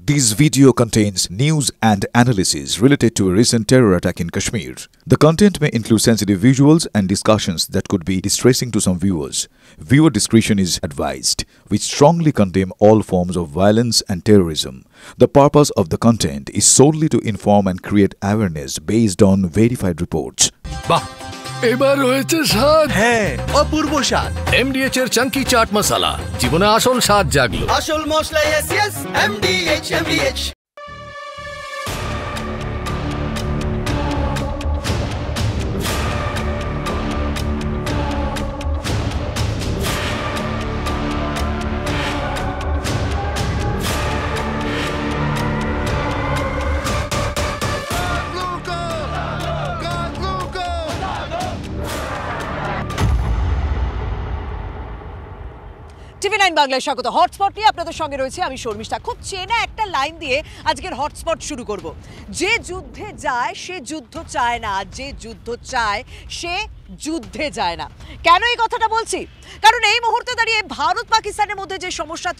This video contains news and analysis related to a recent terror attack in Kashmir. The content may include sensitive visuals and discussions that could be distressing to some viewers. Viewer discretion is advised. We strongly condemn all forms of violence and terrorism. The purpose of the content is solely to inform and create awareness based on verified reports. বাহ এবার হয়েছে স্বাদ হ্যাঁ অপূর্ব স্বাদ এমডিএচ এর চাঙ্কি চাট মশলা জীবনে আসল স্বাদ জাগলো আসল মশলা এসএস এমডিএচ টিভি 9 বাংলায় স্বাগত। হটস্পট নিয়ে আপনাদের সঙ্গে রয়েছে আমি শর্মিষ্ঠা। খুব চেনা একটা লাইন দিয়ে আজকের হটস্পট শুরু করব। যে যুদ্ধে যায় সে যুদ্ধ চায় না, যে যুদ্ধ চায় সে যুদ্ধে যায় না। কেন এই কথাটা বলছি? কারণ এই মুহূর্তে দাঁড়িয়ে ভারত পাকিস্তানের মধ্যে যে সমস্যা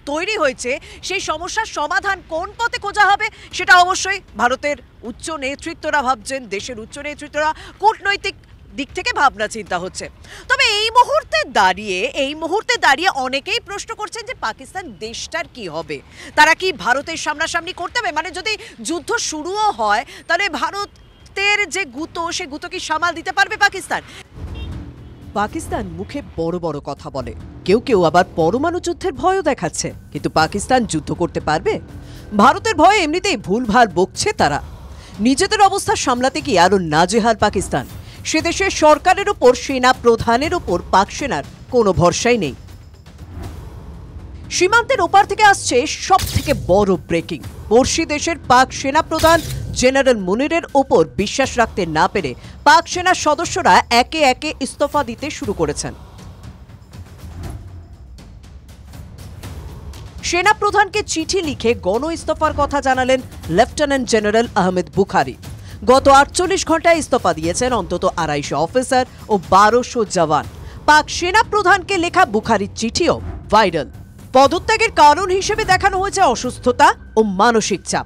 তৈরি হয়েছে সেই সমস্যার সমাধান কোন পথে খোঁজা হবে সেটা অবশ্যই ভারতের উচ্চ নেতৃত্বরা ভাবছেন, দেশের উচ্চ নেতৃত্বরা কূটনৈতিক দিক থেকে ভাবনা চিন্তা হচ্ছে। তবে এই মুহূর্তে দাঁড়িয়ে অনেকেই প্রশ্ন করছেন যে পাকিস্তান দেশটার কি হবে, তারা কি ভারতের সামনাসামনি করতে হবে? মানে যদি যুদ্ধ শুরুও হয় তাহলে ভারতের যে গুঁতো সে গুঁতো কি সামাল দিতে পারবে পাকিস্তান? পাকিস্তান মুখে বড় বড় কথা বলে, কেউ কেউ আবার পরমাণু যুদ্ধের ভয়ও দেখাচ্ছে, কিন্তু পাকিস্তান যুদ্ধ করতে পারবে? ভারতের ভয়ে এমনিতেই ভুলভাল বকছে তারা। নিজেদের অবস্থা সামলাতে কি আরো নাজেহাল পাকিস্তান? সে দেশের সরকারের উপর, সেনা প্রধানের উপর পাক সেনার কোনো ভরসাই নেই। সীমান্তের ওপার থেকে আসছে সব থেকে বড় ব্রেকিং। পড়শি দেশের পাক সেনা প্রধান জেনারেল মুনিরের ওপর বিশ্বাস রাখতে না পেরে পাক সেনার সদস্যরা একে একে ইস্তফা দিতে শুরু করেছেন। সেনা প্রধানকে চিঠি লিখে গণ ইস্তফার কথা জানালেন লেফটেন্যান্ট জেনারেল আহমেদ বুখারি। গত 48 ঘন্টায় ইস্তফা দিয়েছেন অন্তত 250 অফিসার ও 1200 জওয়ান। পাক সেনা প্রধানকে লেখা বুখারির চিঠিও ভাইরাল। পদত্যাগের কারণ হিসেবে দেখানো হয়েছে অসুস্থতা ও মানসিক চাপ।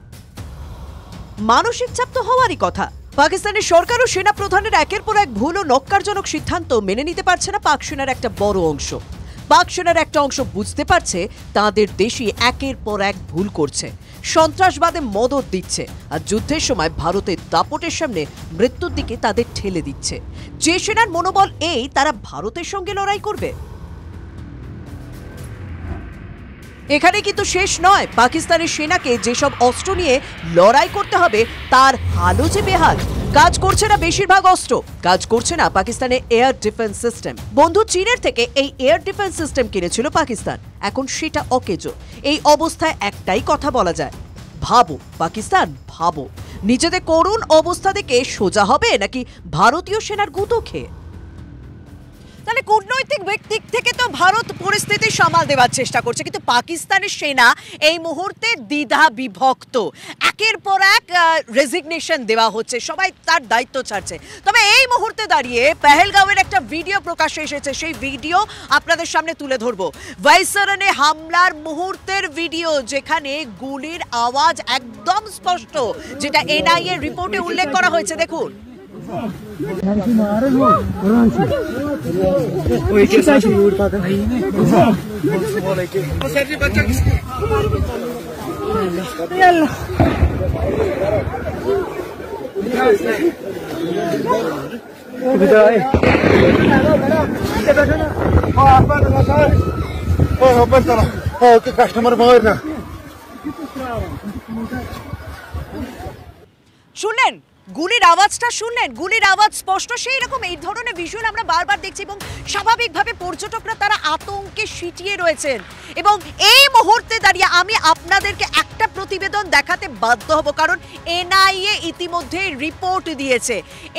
মানসিক চাপ তো হওয়ারই কথা। পাকিস্তানের সরকার ও সেনা প্রধানের একের পর এক ভুল ও নক্কারজনক সিদ্ধান্ত মেনে নিতে পারছে না পাক সেনার একটা বড় অংশ। পাক সেনার একটা অংশ বুঝতে পারছে তাদের দেশই একের পর এক ভুল করছে, সন্ত্রাসবাদে মদত দিচ্ছে আর যুদ্ধের সময় ভারতের দাপটের সামনে মৃত্যুর দিকে তাদের ঠেলে দিচ্ছে। যে সেনার মনোবল এই তারা ভারতের সঙ্গে লড়াই করবে। এখানে কিন্তু শেষ নয়। পাকিস্তানের সেনাকে যেসব অস্ত্র নিয়ে লড়াই করতে হবে তার হালও যে বেহাল। কাজ করছে না বেশিরভাগ অস্ত্র, কাজ করছে না পাকিস্তানের এয়ার ডিফেন্স সিস্টেম। বন্ধু চীনের থেকে এই এয়ার ডিফেন্স সিস্টেম কিনেছিল পাকিস্তান, এখন সেটা অকেজো। এই অবস্থায় একটাই কথা বলা যায়, ভাবো পাকিস্তান, ভাবো নিজেদের করুণ অবস্থা দেখে সোজা হবে নাকি ভারতীয় সেনার গুঁতো খেয়ে? তাহলে কূটনৈতিক দিক থেকে তো ভারত পরিস্থিতি সামাল দেওয়ার চেষ্টা করছে, কিন্তু পাকিস্তানের সেনা এই মুহূর্তে দ্বিধা বিভক্ত। একের পর এক রেজিগনেশন দেওয়া হচ্ছে, সবাই তার দায়িত্ব ছাড়ছে। তবে এই মুহূর্তে দাঁড়িয়ে পেহেলগাঁওয়ের একটা ভিডিও প্রকাশ্যে এসেছে, সেই ভিডিও আপনাদের সামনে তুলে ধরবো। ভাইসরনে হামলার মুহূর্তের ভিডিও, যেখানে গুলির আওয়াজ একদম স্পষ্ট, যেটা এনআইএ রিপোর্টে উল্লেখ করা হয়েছে। দেখুন শুনলেন গুলির আওয়াজটা, শুনলেন গুলির আওয়াজ স্পষ্ট। সেই রকম এই ধরনের ভিজুয়াল আমরা বারবার দেখছি এবং স্বাভাবিকভাবে পর্যটকরা তারা আতঙ্কে সিটিয়ে রয়েছেন। এবং এই মুহূর্তে দাঁড়িয়ে আমি আপনাদেরকে একটা প্রতিবেদন দেখাতে বাধ্য হব, কারণ এনআইএ ইতিমধ্যে রিপোর্ট দিয়েছে।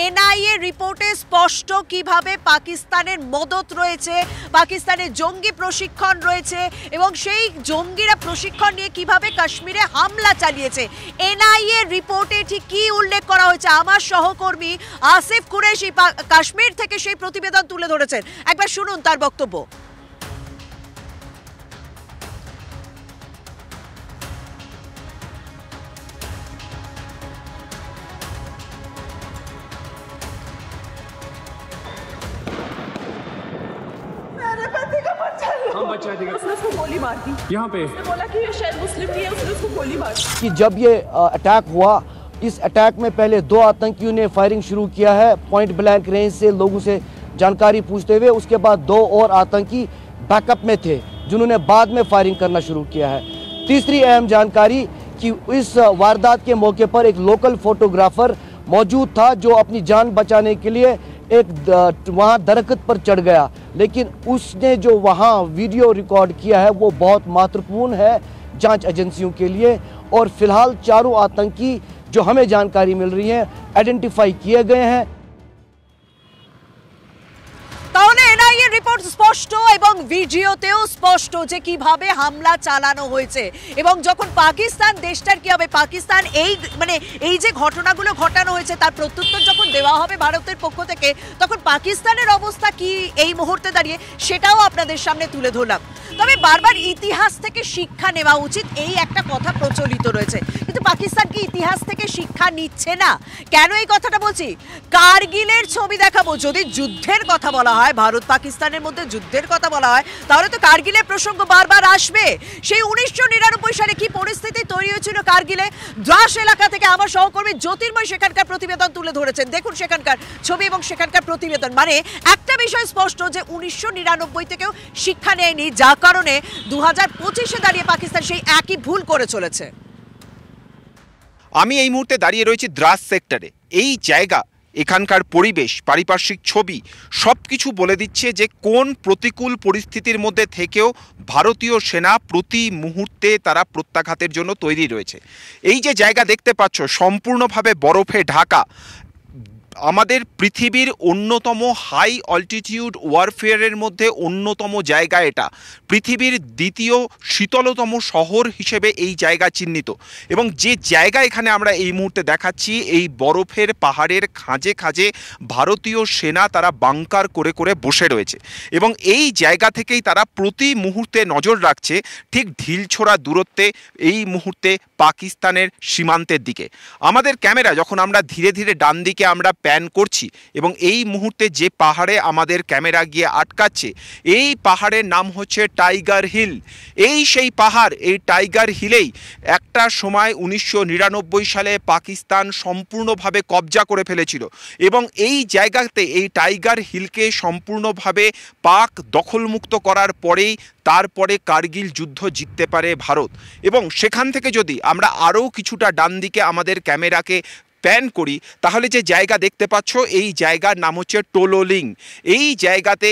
এনআইএ রিপোর্টে স্পষ্ট কিভাবে পাকিস্তানের মদত রয়েছে, পাকিস্তানের জঙ্গি প্রশিক্ষণ রয়েছে এবং সেই জঙ্গিরা প্রশিক্ষণ নিয়ে কিভাবে কাশ্মীরে হামলা চালিয়েছে। এনআইএ রিপোর্টে ঠিক কি উল্লেখ করা হয়েছে আমার সহকর্মী আসিফ কুরেশি কাশ্মীর থেকে সেই প্রতিবেদন তুলে ধরেছেন। একবার শুনুন তার বক্তব্য। बच्चा है उसने उसको गोली मार दी। यहाँ पे उसने बोला कि ये शायद मुस्लिम नहीं है, उसने उसको गोली मार दी। कि जब ये अटैक हुआ, इस अटैक में पहले 2 आतंकियों ने फायरिंग शुरू किया है पॉइंट ब्लैंक रेंज से, लोगों से जानकारी पूछते हुए। उसके बाद 2 और आतंकी बैकअप में थे जिन्होंने बाद में फायरिंग करना शुरू किया है। तीसरी अहम जानकारी कि इस वारदात के मौके पर एक लोकल फोटोग्राफर मौजूद था जो अपनी जान बचाने के लिए एक वहाँ दरख्त पर चढ़ गया, लेकिन उसने जो वहाँ वीडियो रिकॉर्ड किया है वो बहुत महत्वपूर्ण है जांच एजेंसियों के लिए। और फिलहाल 4 आतंकी जो हमें जानकारी मिल रही है आइडेंटिफाई किए गए हैं। তাহলে এনআইএ রিপোর্ট স্পষ্ট এবং ভিডিওতেও স্পষ্ট যে কিভাবে হামলা চালানো হয়েছে এবং যখন পাকিস্তান দেশটার কি হবে, পাকিস্তান এই যে ঘটনাগুলো ঘটানো হয়েছে তার প্রত্যুত্তর যখন দেওয়া হবে ভারতের পক্ষ থেকে, তখন পাকিস্তানের অবস্থা কি এই মুহূর্তে দাঁড়িয়ে সেটাও আপনাদের সামনে তুলে ধরলাম। তবে বারবার ইতিহাস থেকে শিক্ষা নেওয়া উচিত এই একটা কথা প্রচলিত রয়েছে, কিন্তু পাকিস্তান কি ইতিহাস থেকে শিক্ষা নিচ্ছে না? কেন এই কথাটা বলছি? কারগিলের ছবি দেখাবো। যদি যুদ্ধের কথা বলা হয়, ভারত পাকিস্তানের মধ্যে যুদ্ধের কথা বলা হয়, তাহলে তো কারগিলের প্রসঙ্গ বারবার আসবে। সেই 1999 সালে কি পরিস্থিতি তৈরি হয়েছিল কারগিলে, দ্রাস এলাকা থেকে আমার সহকর্মী জ্যোতির্ময় সেখানকার প্রতিবেদন তুলে ধরেছেন। দেখুন সেখানকার ছবি এবং সেখানকার প্রতিবেদন। মানে একটা বিষয় স্পষ্ট যে 1999 থেকেও শিক্ষা নেয়নি, যা কারণে 2025-এ দাঁড়িয়ে পাকিস্তান সেই একই ভুল করে চলেছে। আমি এই মুহূর্তে দাঁড়িয়ে রয়েছি দ্রাস সেক্টরে। এই জায়গা, এখানকার পরিবেশ, পারিপার্শ্বিক ছবি সব কিছু বলে দিচ্ছে যে কোন প্রতিকূল পরিস্থিতির মধ্যে থেকেও ভারতীয় সেনা প্রতি মুহূর্তে তারা প্রত্যাঘাতের জন্য তৈরি রয়েছে। এই যে জায়গা দেখতে পাচ্ছ সম্পূর্ণভাবে বরফে ঢাকা, আমাদের পৃথিবীর অন্যতম হাই অল্টিটিউড ওয়ারফেয়ারের মধ্যে অন্যতম জায়গা এটা। পৃথিবীর দ্বিতীয় শীতলতম শহর হিসেবে এই জায়গা চিহ্নিত। এবং যে জায়গা এখানে আমরা এই মুহূর্তে দেখাচ্ছি, এই বরফের পাহাড়ের খাঁজে খাঁজে ভারতীয় সেনা তারা বাংকার করে করে বসে রয়েছে এবং এই জায়গা থেকেই তারা প্রতি মুহূর্তে নজর রাখছে ঠিক ঢিলছোড়া দূরত্বে এই মুহূর্তে পাকিস্তানের সীমান্তের দিকে। আমাদের ক্যামেরা যখন আমরা ধীরে ধীরে ডান দিকে আমরা প্যান করছি এবং এই মুহূর্তে যে পাহাড়ে আমাদের ক্যামেরা গিয়ে আটকাচ্ছে, এই পাহাড়ের নাম হচ্ছে টাইগার হিল। এই সেই পাহাড়, এই টাইগার হিলেই একটা সময় 1999 সালে পাকিস্তান সম্পূর্ণভাবে কবজা করে ফেলেছিল এবং এই জায়গাতে, এই টাইগার হিলকে সম্পূর্ণভাবে পাক দখলমুক্ত করার পরেই তারপরে কার্গিল যুদ্ধ জিততে পারে ভারত। এবং সেখান থেকে যদি আমরা আরও কিছুটা ডান দিকে আমাদের ক্যামেরাকে প্যান করি, তাহলে যে জায়গা দেখতে পাচ্ছ, এই জায়গার নাম হচ্ছে টোলোলিং। এই জায়গাতে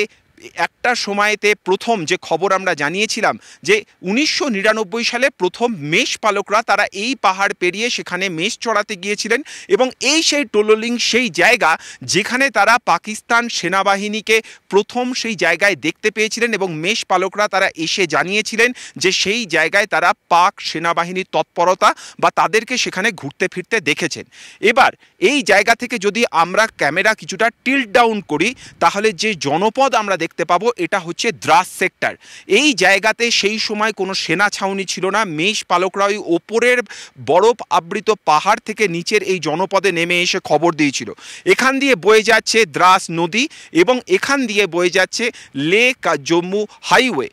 একটা সময়তে প্রথম যে খবর আমরা জানিয়েছিলাম যে 1999 সালে প্রথম মেষ পালকরা তারা এই পাহাড় পেরিয়ে সেখানে মেষ চড়াতে গিয়েছিলেন এবং এই সেই টোলোলিং সেই জায়গা যেখানে তারা পাকিস্তান সেনাবাহিনীকে প্রথম সেই জায়গায় দেখতে পেয়েছিলেন এবং মেষ পালকরা তারা এসে জানিয়েছিলেন যে সেই জায়গায় তারা পাক সেনাবাহিনীর তৎপরতা বা তাদেরকে সেখানে ঘুরতে ফিরতে দেখেছেন। এবার এই জায়গা থেকে যদি আমরা ক্যামেরা কিছুটা টিল্ট ডাউন করি, তাহলে যে জনপদ আমরা দেখতে পাবো এটা হচ্ছে দ্রাস সেক্টর। এই জায়গাতে সেই সময় কোনো সেনা ছাউনি ছিল না। মেষ পালকরা ওই ওপরের বরফ আবৃত পাহাড় থেকে নিচের এই জনপদে নেমে এসে খবর দিয়েছিল। এখান দিয়ে বয়ে যাচ্ছে দ্রাস নদী এবং এখান দিয়ে বয়ে যাচ্ছে লেহ জম্মু হাইওয়ে।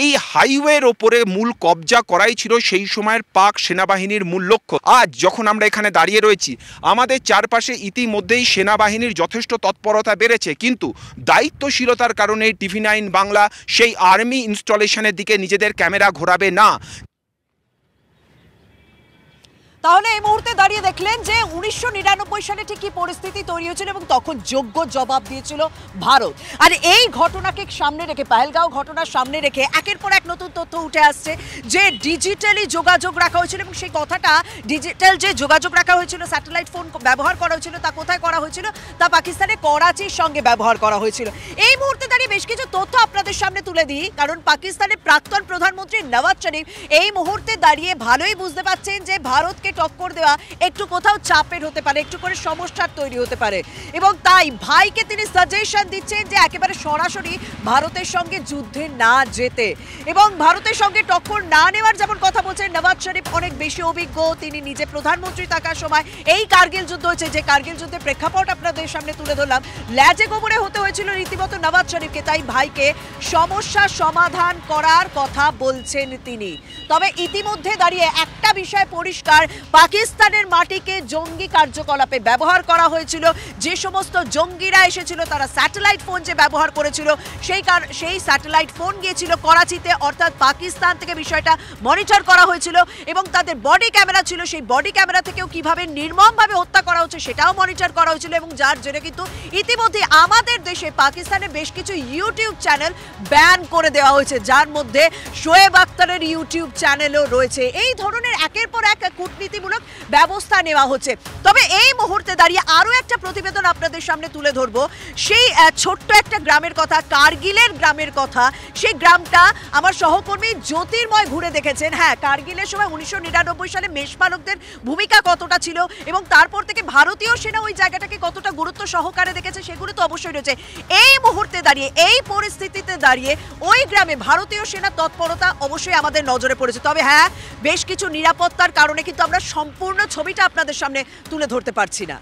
এই হাইওয়ের ওপরে মূল কবজা করাই ছিল সেই সময়ের পাক সেনাবাহিনীর মূল লক্ষ্য। আজ যখন আমরা এখানে দাঁড়িয়ে রয়েছি, আমাদের চারপাশে ইতিমধ্যেই সেনাবাহিনীর যথেষ্ট তৎপরতা বেড়েছে, কিন্তু দায়িত্বশীলতার কারণে TV9 বাংলা সেই আর্মি ইনস্টলেশনের দিকে নিজেদের ক্যামেরা ঘোরাবে না। তাহলে এই মুহূর্তে দাঁড়িয়ে দেখলেন যে 1999 সালে ঠিক কি পরিস্থিতি তৈরি হয়েছিল এবং তখন যোগ্য জবাব দিয়েছিল ভারত। আর এই ঘটনাকে সামনে রেখে, পাহেলগাঁও ঘটনার সামনে রেখে একের পর এক নতুন তথ্য উঠে আসছে যে ডিজিটালি যোগাযোগ রাখা হয়েছিল এবং সেই কথাটা, ডিজিটাল যে যোগাযোগ রাখা হয়েছিল, স্যাটেলাইট ফোন ব্যবহার করা হয়েছিল, তা কোথায় করা হয়েছিল? তা পাকিস্তানের করাচির সঙ্গে ব্যবহার করা হয়েছিল। এই মুহূর্তে দাঁড়িয়ে বেশ কিছু তথ্য আপনাদের সামনে তুলে দিই, কারণ পাকিস্তানের প্রাক্তন প্রধানমন্ত্রী নওয়াজ শরীফ এই মুহূর্তে দাঁড়িয়ে ভালোই বুঝতে পারছেন যে ভারতকে টক্কর দেওয়া একটু কোথাও চাপের হতে পারে, একটু করে সমস্যার তৈরি হতে পারে, এবং তাই ভাইকে তিনি সাজেশন দিচ্ছেন যে একেবারে সরাসরি ভারতের সঙ্গে যুদ্ধে না যেতে এবং ভারতের সঙ্গে টক্কর না নেওয়ার যেমন কথা বলছেন। নওয়াজ শরীফ অনেক বেশি অভিজ্ঞ, তিনি নিজে প্রধানমন্ত্রী থাকার সময় এই কার্গিল যুদ্ধ হয়েছে, যে কার্গিল যুদ্ধের প্রেক্ষাপট আপনাদের সামনে তুলে ধরলাম, ল্যাজে গোবরে হতে হয়েছিল রীতিমতো নওয়াজ শরীফকে। তাই ভাইকে সমস্যা সমাধান করার কথা বলছেন তিনি। তবে ইতিমধ্যে দাঁড়িয়ে একটা বিষয় পরিষ্কার, পাকিস্তানের মাটিকে জঙ্গি কার্যকলাপে ব্যবহার করা হয়েছিল। যে সমস্ত জঙ্গিরা এসেছিল তারা স্যাটেলাইট ফোন যে ব্যবহার করেছিল, সেই স্যাটেলাইট ফোন গিয়েছিল করাচিতে, অর্থাৎ পাকিস্তান থেকে বিষয়টা মনিটর করা হয়েছিল এবং তাদের বডি ক্যামেরা ছিল, সেই বডি ক্যামেরা থেকেও কিভাবে নির্মমভাবে হত্যা করা হচ্ছে সেটাও মনিটর করা হয়েছিল। এবং যার জন্য কিন্তু ইতিমধ্যে আমাদের দেশে পাকিস্তানের বেশ কিছু ইউটিউব চ্যানেল ব্যান করে দেওয়া হয়েছে, যার মধ্যে শোয়েব আখতারের ইউটিউব চ্যানেলও রয়েছে। এই ধরনের একের পর এক কূটনীতিমূলক ব্যবস্থা নেওয়া হচ্ছে। তবে এই মুহূর্তে দাঁড়িয়ে আরও একটা প্রতিবেদন আপনাদের সামনে তুলে ধরবো, সেই ছোট্ট একটা গ্রামের কথা, কার্গিলের গ্রামের কথা। সেই গ্রামটা আমার সহকর্মী জ্যোতির্ময় ঘুরে দেখেছেন। হ্যাঁ, কার্গিলের সময় 1999 সালে মেষপালকদের ভূমিকা কতটা ছিল এবং তারপর থেকে ভারতীয় সেনা ওই জায়গাটাকে কতটা গুরুত্ব সহকারে দেখেছে সেগুলো তো অবশ্যই রয়েছে। এই মুহূর্তে দাঁড়িয়ে, এই পরিস্থিতিতে দাঁড়িয়ে ওই গ্রামে ভারতীয় সেনা তৎপরতা অবশ্যই আমাদের নজরে পড়েছে। তবে হ্যাঁ, বেশ কিছু নিরাপত্তার কারণে কিন্তু আমরা সম্পূর্ণ ছবিটা আপনাদের সামনে তুলে ধরতে পারছি না।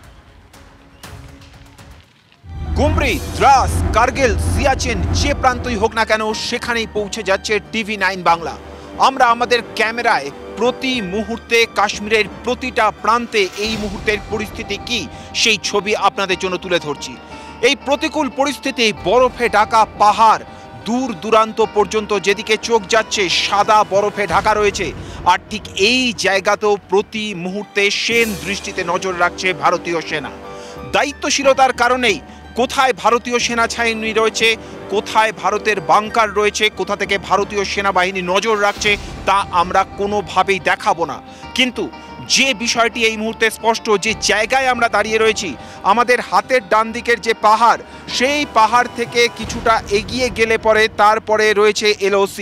গুমরি, দ্রাস, কার্গিল, সিয়াচেন যে প্রান্তই হোক না কেন সেখানেই পৌঁছে যাচ্ছে TV9 বাংলা। আমরা আমাদের ক্যামেরায় প্রতি মুহূর্তে কাশ্মীরের প্রতিটা প্রান্তে এই মুহূর্তের পরিস্থিতি কি সেই ছবি আপনাদের জন্য তুলে ধরছি। এই প্রতিকূল পরিস্থিতি, বরফে ঢাকা পাহাড়, দূর দূরান্ত পর্যন্ত যেদিকে চোখ যাচ্ছে সাদা বরফে ঢাকা রয়েছে। আর ঠিক এই জায়গাতেও প্রতি মুহূর্তে সেন দৃষ্টিতে নজর রাখছে ভারতীয় সেনা। দায়িত্বশীলতার কারণেই কোথায় ভারতীয় সেনা ছাউনি রয়েছে, কোথায় ভারতের বাংকার রয়েছে, কোথা থেকে ভারতীয় সেনাবাহিনী নজর রাখছে তা আমরা কোনোভাবেই দেখাবো না। কিন্তু যে বিষয়টি এই মুহূর্তে স্পষ্ট, যে জায়গায় আমরা দাঁড়িয়ে রয়েছি, আমাদের হাতের ডান দিকের যে পাহাড়, সেই পাহাড় থেকে কিছুটা এগিয়ে গেলে পরে তারপরে রয়েছে LOC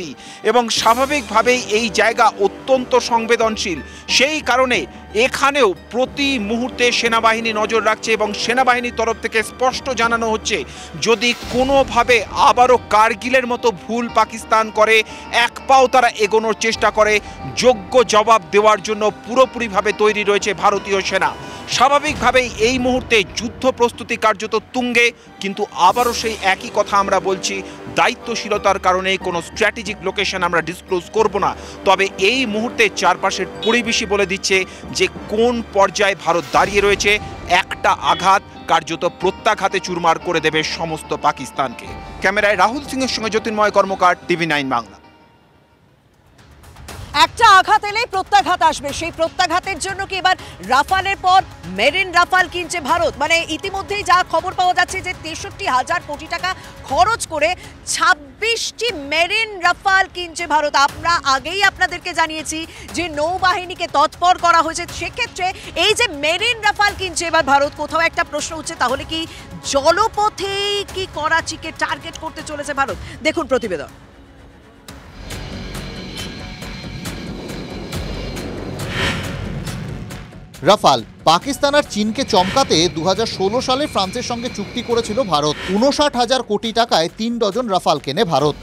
এবং স্বাভাবিকভাবেই এই জায়গা অত্যন্ত সংবেদনশীল। সেই কারণে এখানেও প্রতি মুহূর্তে সেনাবাহিনী নজর রাখছে এবং সেনাবাহিনীর তরফ থেকে স্পষ্ট জানানো হচ্ছে যদি কোনোভাবে আবারও কার্গিলের মতো ভুল পাকিস্তান করে, এক পাও তারা এগোনোর চেষ্টা করে, যোগ্য জবাব দেওয়ার জন্য পুরোপুরিভাবে তৈরি রয়েছে ভারতীয় সেনা। স্বাভাবিকভাবেই এই মুহূর্তে যুদ্ধ প্রস্তুতি কার্যত তুঙ্গে, কিন্তু আবারও সেই একই কথা আমরা বলছি, দায়িত্বশীলতার কারণে কোনো স্ট্র্যাটেজিক লোকেশন আমরা ডিসক্লোজ করব না। তবে এই মুহূর্তে চারপাশের পরিবেশই বলে দিচ্ছে যে কোন পর্যায়ে ভারত দাঁড়িয়ে রয়েছে। একটা আঘাত কার্যত প্রত্যাঘাতে চুরমার করে দেবে সমস্ত পাকিস্তানকে। ক্যামেরায় রাহুল সিংহের সঙ্গে জ্যোতির্ময় কর্মকার, TV9 বাংলা। একটা আঘাত এলেই প্রত্যাঘাত আসবে, সেই প্রত্যাঘাতের জন্য কি এবার রাফালের পর মেরিন রাফাল কিনছে ভারত? মানে ইতিমধ্যেই যা খবর পাওয়া যাচ্ছে যে 63,000 কোটি টাকা খরচ করে 26টি মেরিন রাফাল কিনছে ভারত। আমরা আগেই আপনাদেরকে জানিয়েছি যে নৌবাহিনীকে তৎপর করা হয়েছে। সেক্ষেত্রে এই যে মেরিন রাফাল কিনছে এবার ভারত, কোথাও একটা প্রশ্ন উঠছে, তাহলে কি জলপথেই কি করাচিকে টার্গেট করতে চলেছে ভারত? দেখুন প্রতিবেদন। রাফাল পাকিস্তান আর চীনকে চমকাতে 2016 সালে ফ্রান্সের সঙ্গে চুক্তি করেছিল ভারত। 59,000 কোটি টাকায় 3 ডজন রাফাল কেনে ভারত।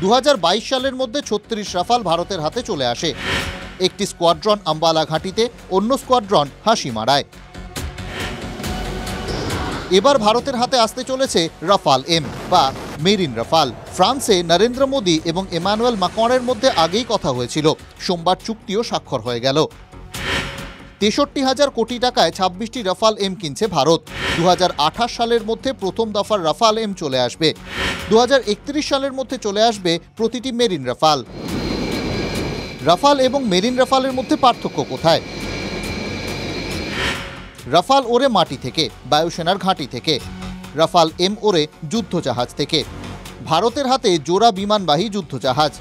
2022 সালের মধ্যে 36 রাফাল ভারতের হাতে চলে আসে। একটি স্কোয়াড্রন আম্বালা ঘাঁটিতে, অন্য স্কোয়াড্রন হাসিমারায়। এবার ভারতের হাতে আসতে চলেছে রাফাল এম বা মেরিন রাফাল। ফ্রান্সে নরেন্দ্র মোদী এবং এমানুয়েল ম্যাক্রনের মধ্যে আগেই কথা হয়েছিল, সোমবার চুক্তিও স্বাক্ষর হয়ে গেল। 63,000 কোটি টাকায় 26টি রাফাল এম কিনছে ভারত। 2028 সালের মধ্যে প্রথম দফার রাফাল এম চলে আসবে। 2031 সালের মধ্যে চলে আসবে প্রতিটি মেরিন রাফাল। রাফাল এবং মেরিন রাফালের মধ্যে পার্থক্য কোথায়? রাফাল ওরে মাটি থেকে, বায়ুসেনার ঘাঁটি থেকে। রাফাল এম ওরে যুদ্ধজাহাজ থেকে। ভারতের হাতে জোড়া বিমানবাহী যুদ্ধজাহাজ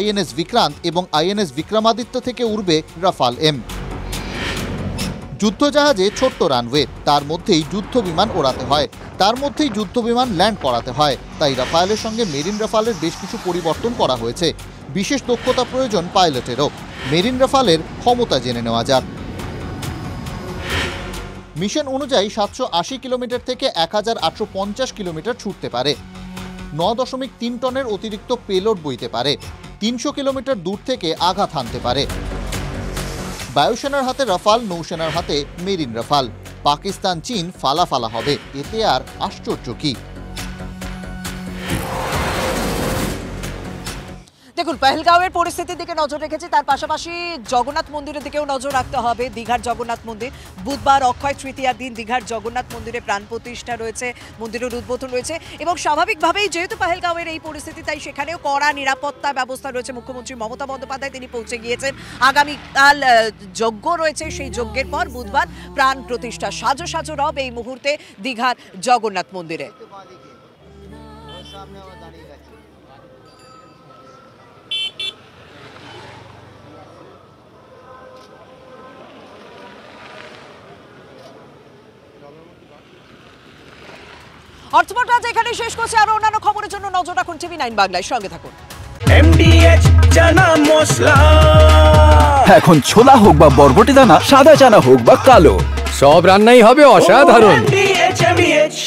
INS বিক্রান্ত এবং INS বিক্রমাদিত্য থেকে উড়বে রাফাল এম। যুদ্ধজাহাজে ছোট্ট রানওয়ে, তার মধ্যেই যুদ্ধ বিমান ওড়াতে হয়, তার মধ্যেই যুদ্ধ বিমান ল্যান্ড করাতে হয়। তাই রাফায়েলের সঙ্গে মেরিন রাফালের বেশ কিছু পরিবর্তন করা হয়েছে। বিশেষ দক্ষতা প্রয়োজন পাইলটেরও। মেরিন রাফালের ক্ষমতা জেনে নেওয়া যাক। মিশন অনুযায়ী 780 কিলোমিটার থেকে 1850 কিলোমিটার ছুটতে পারে, 9.3 টনের অতিরিক্ত পেলোড বইতে পারে, 300 কিলোমিটার দূর থেকে আঘাত হানতে পারে। বায়ুসেনার হাতে রাফাল, নৌসেনার হাতে মেরিন রাফাল। পাকিস্তান চীন ফালাফালা হবে, এতে আর আশ্চর্য কি? দেখুন, পহেলগাঁওয়ের পরিস্থিতির দিকে নজর রেখেছি, তার পাশাপাশি জগন্নাথ মন্দিরের দিকেও নজর রাখতে হবে। দীঘার জগন্নাথ মন্দির, বুধবার অক্ষয় তৃতীয়ার দিন দীঘার জগন্নাথ মন্দিরে প্রাণ প্রতিষ্ঠা রয়েছে, মন্দিরের উদ্বোধন রয়েছে এবং স্বাভাবিকভাবেই যেহেতু পহেলগাঁওয়ের এই পরিস্থিতি, তাই সেখানেও কড়া নিরাপত্তা ব্যবস্থা রয়েছে। মুখ্যমন্ত্রী মমতা বন্দ্যোপাধ্যায় তিনি পৌঁছে গিয়েছেন। আগামীকাল যজ্ঞ রয়েছে, সেই যজ্ঞের পর বুধবার প্রাণ প্রতিষ্ঠা। সাজো সাজো রব এই মুহূর্তে দীঘার জগন্নাথ মন্দিরে। হটস্পট আজ এখানে শেষ করছে। আরো অন্যান্য খবরের জন্য নজর রাখুন TV9 বাংলায়, সঙ্গে থাকুন। MDH চানা মশলা, এখন ছোলা হোক বা বরবটি দানা, সাদা চানা হোক বা কালো, সব রান্নাই হবে অসাধারণ। MDH